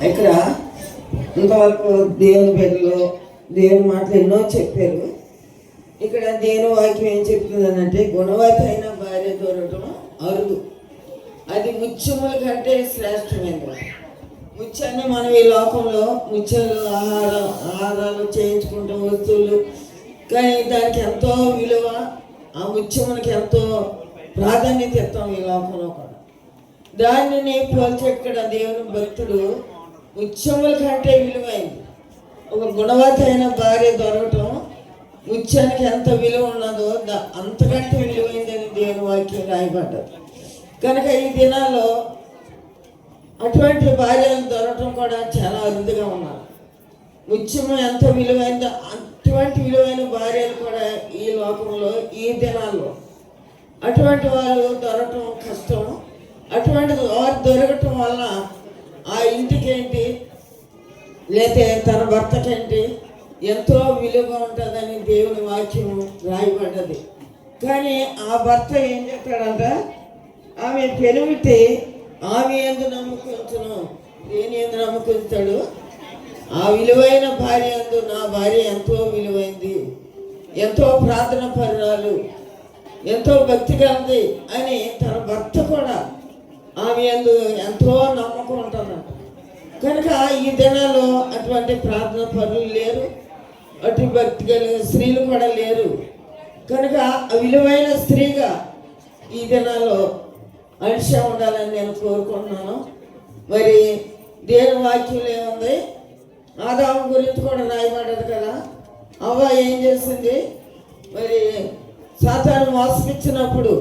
ఇక్కడ ఇంతవరకు దేవుని పేరులో దేవుని మాటలు ఎన్నో చెప్పారు. ఇక్కడ దేవుని వాక్యం ఏం చెప్తుందనంటే, గుణవతి అయిన భార్య దొరకటం అరుదు, అది ముత్యముల కంటే శ్రేష్టమైనది. ముత్యాన్ని మనం ఈ లోకంలో ముత్యాలు ఆహారాలు చేయించుకుంటాం, వస్తువులు, కానీ దానికి ఎంతో విలువ, ఆ ముత్యమునికి ఎంతో ప్రాధాన్యత ఇస్తాం ఈ లోకంలో కూడా. దానిని పోల్చెక్కడ దేవుని భక్తుడు ముత్యముల కంటే విలువైంది. ఒక గుణవతి అయిన భార్య దొరకటం ముత్యానికి ఎంత విలువ ఉన్నదో అంతకంటే విలువైందని దేవుని వాక్యం రాయబడ్డది. కనుక ఈ దినాల్లో అటువంటి భార్యలు దొరకటం కూడా చాలా అరుదుగా ఉన్నారు. ముత్యము ఎంత విలువైందో అటువంటి విలువైన భార్యలు కూడా ఈ లోకంలో ఈ దినాల్లో అటువంటి వారు దొరకటం కష్టం. అటువంటి వారు దొరకటం వల్ల ఆ ఇంటికేంటి లేతే తన భర్తకేంటి ఎంతో విలువగా ఉంటుందని దేవుని వాక్యం రాయబడ్డది. కానీ ఆ భర్త ఏం చెప్పాడంట, ఆమె పెనుమిటి ఆమె ఎందు నమ్ముకుంటును. దేని ఎందు నమ్ముకుంటాడు? ఆ విలువైన భార్య ఎందు నా భార్య ఎంతో విలువైంది, ఎంతో ప్రార్థన పరురాలు, ఎంతో భక్తి కలది అని తన భర్త కూడా ఆమె ఎందు ఎంతో నమ్మకం ఉంటుందంట. కనుక ఈ దినాల్లో అటువంటి ప్రార్థన పరులు లేరు, అటు భక్తి కలిగిన స్త్రీలు కూడా లేరు. కనుక విలువైన స్త్రీగా ఈ దినాల్లో అనిషా ఉండాలని నేను కోరుకుంటున్నాను. మరి దేవుని వాక్యంలో ఏముంది? ఆదాము గురించి కూడా రాయబడ్డది కదా. అవ్వ ఏం చేసింది? మరి సాతాను మోసపించినప్పుడు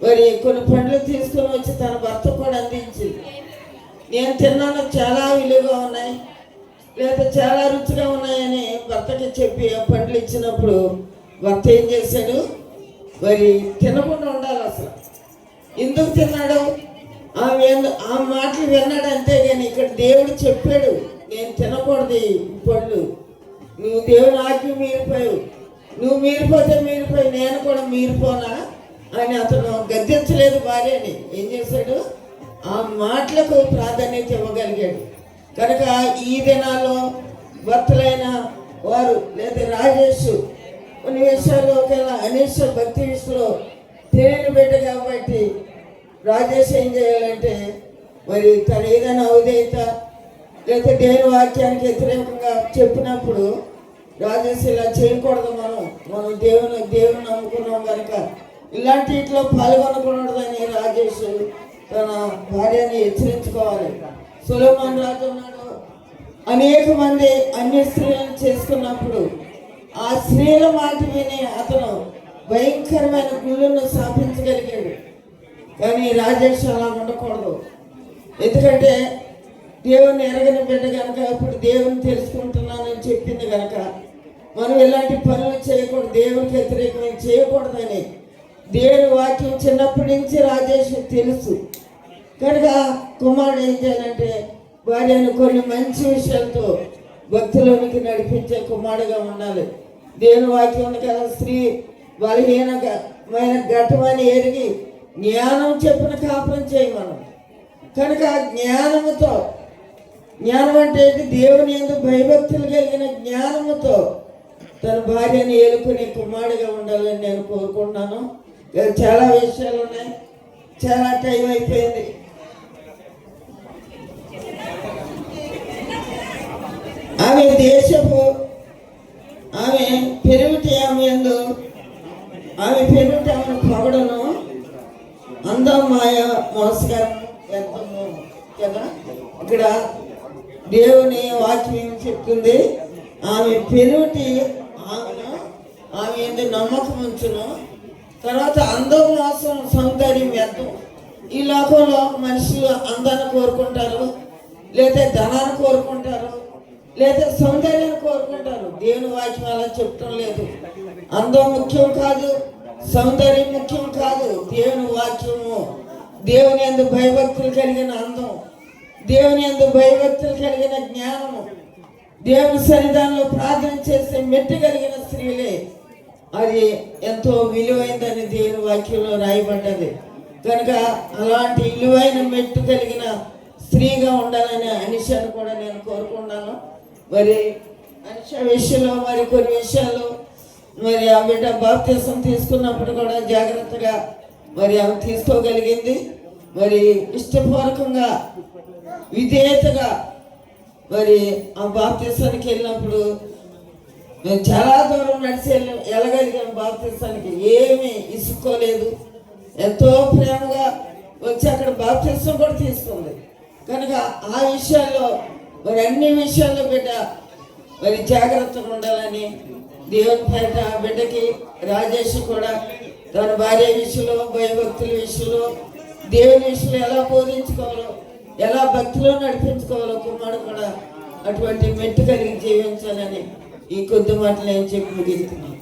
మరి కొన్ని పండ్లు తీసుకొని వచ్చి తన భర్త కూడా అందించింది. నేను తిన్నాను, చాలా విలువగా ఉన్నాయి, లేదా చాలా రుచిగా ఉన్నాయని భర్తకి చెప్పి ఆ పండ్లు ఇచ్చినప్పుడు భర్త ఏం చేశాడు? మరి తినకుండా ఉండాలి. అసలు ఎందుకు తిన్నాడు? ఆ మాటలు విన్నాడు అంతే. కానీ ఇక్కడ దేవుడు చెప్పాడు, నేను తినకూడదు పళ్ళు, నువ్వు దేవుని ఆజ్ఞ మీరిపోయావు, నువ్వు మీరిపోతే మీరిపోయి నేను కూడా మీరిపోనా అని అతను గద్దించలేదు భార్యని. ఏం చేశాడు? ఆ మాటలకు ప్రాధాన్యత ఇవ్వగలిగాడు. కనుక ఈ దినాల్లో భర్తలైన వారు లేదా రాజేష్ కొన్ని విషయాల్లో ఒకవేళ అనేష భక్తి విషయంలో తెలియని బిడ్డ కాబట్టి రాజేష్ ఏం చేయాలంటే, మరి తను ఏదైనా అవధేయత లేదా దేవుని వాక్యానికి వ్యతిరేకంగా చెప్పినప్పుడు రాజేష్ ఇలా చేయకూడదు, మనం దేవుని నమ్ముకున్నాం కనుక ఇలాంటి ఇట్లో పాల్గొనకూడదని రాజేష్ తన భార్యని హెచ్చరించుకోవాలి. సొలొమోను రాజు ఉన్నాడు, అనేక మంది అన్య స్త్రీలను చేసుకున్నప్పుడు ఆ స్త్రీల మాట విని అతను భయంకరమైన గుళ్ళను స్థాపించగలిగాడు. కానీ రాజేష్ అలా ఉండకూడదు. ఎందుకంటే దేవుని ఎరగని బిడ్డ కనుక, ఇప్పుడు దేవుని తెలుసుకుంటున్నానని చెప్పింది కనుక మనం ఇలాంటి పనులు చేయకూడదు, దేవునికి వ్యతిరేకమైన చేయకూడదని దేవుని వాక్యం చిన్నప్పటి నుంచి రాజేష్ తెలుసు. కనుక కుమారుడు ఏం చేయాలంటే భార్యను కొన్ని మంచి విషయాలతో భక్తిలోనికి కుమారుడుగా ఉండాలి. దేవుని వాక్యం ఉంది కదా, స్త్రీ బలహీనమైన ఘటమని ఎరిగి జ్ఞానం చెప్పిన కాపురం చేయమనం. కనుక జ్ఞానం అంటే దేవుని యందు భయభక్తులు కలిగిన జ్ఞానముతో తన భార్యని ఏలుకునే కుమారుడిగా ఉండాలని నేను కోరుకుంటున్నాను. చాలా విషయాలు ఉన్నాయి, చాలా టైం అయిపోయింది. ఆమె దేశపు ఆమె పెరుగుటి ఆమె పెరుగుటి ఆమెను పొగడను, అందం మాయ మోసగారం వ్యర్థము కదా. ఇక్కడ దేవుని వాక్యం ఏమి చెప్తుంది? ఆమె పెరుగుటి ఆమె ఎందుకు నమ్మకం ఉంచును, తర్వాత అందం మోసం సౌందర్యం వ్యర్థం. ఈ లోకంలో మనుషులు అందాన్ని కోరుకుంటారు, లేదా ధనాన్ని కోరుకుంటారు, లేదా సౌందర్యాన్ని కోరుకుంటారు. దేవుని వాక్యం అలా చెప్పడం లేదు. అందం ముఖ్యం కాదు, సౌందర్యం ముఖ్యం కాదు. దేవుని వాక్యము దేవుని యందు భయభక్తులు కలిగిన అందం, దేవుని యందు భయభక్తులు కలిగిన జ్ఞానము, దేవుని సన్నిధానంలో ప్రార్థన చేసే మెట్టు కలిగిన స్త్రీలే అది ఎంతో విలువైందని దేవుని వాక్యంలో రాయబడ్డది. కనుక అలాంటి విలువైన మెట్టు కలిగిన స్త్రీగా ఉండాలని అనిషాను కూడా నేను కోరుకున్నాను. మరి అనిష విషయంలో మరి కొన్ని విషయాలు మరి ఆ బిడ్డ బాప్తిసం తీసుకున్నప్పుడు కూడా జాగ్రత్తగా మరి ఆమె తీసుకోగలిగింది. మరి ఇష్టపూర్వకంగా విధేయతగా మరి ఆ బాప్తిసానికి వెళ్ళినప్పుడు మేము చాలా దూరం నడిచి వెళ్ళగలిగాం. బాప్తిసానికి ఏమీ ఇసుకోలేదు, ఎంతో ప్రేమగా వచ్చి అక్కడ బాప్తిసం కూడా తీసుకుంది. కనుక ఆ విషయాల్లో మరి అన్ని విషయాల్లో బిడ్డ మరి జాగ్రత్తగా ఉండాలని దేవుని పేట బిడ్డకి రాజేష్ కూడా తన భార్య విషయంలో, భయభక్తుల విషయంలో, దేవుని విషయంలో ఎలా బోధించుకోవాలో, ఎలా భక్తిలో నడిపించుకోవాలో కుమారుడు కూడా అటువంటి మెట్టు కలిగి జీవించాలని ఈ కొద్ది మాటలు నేను చెప్పి ముగిస్తున్నాను.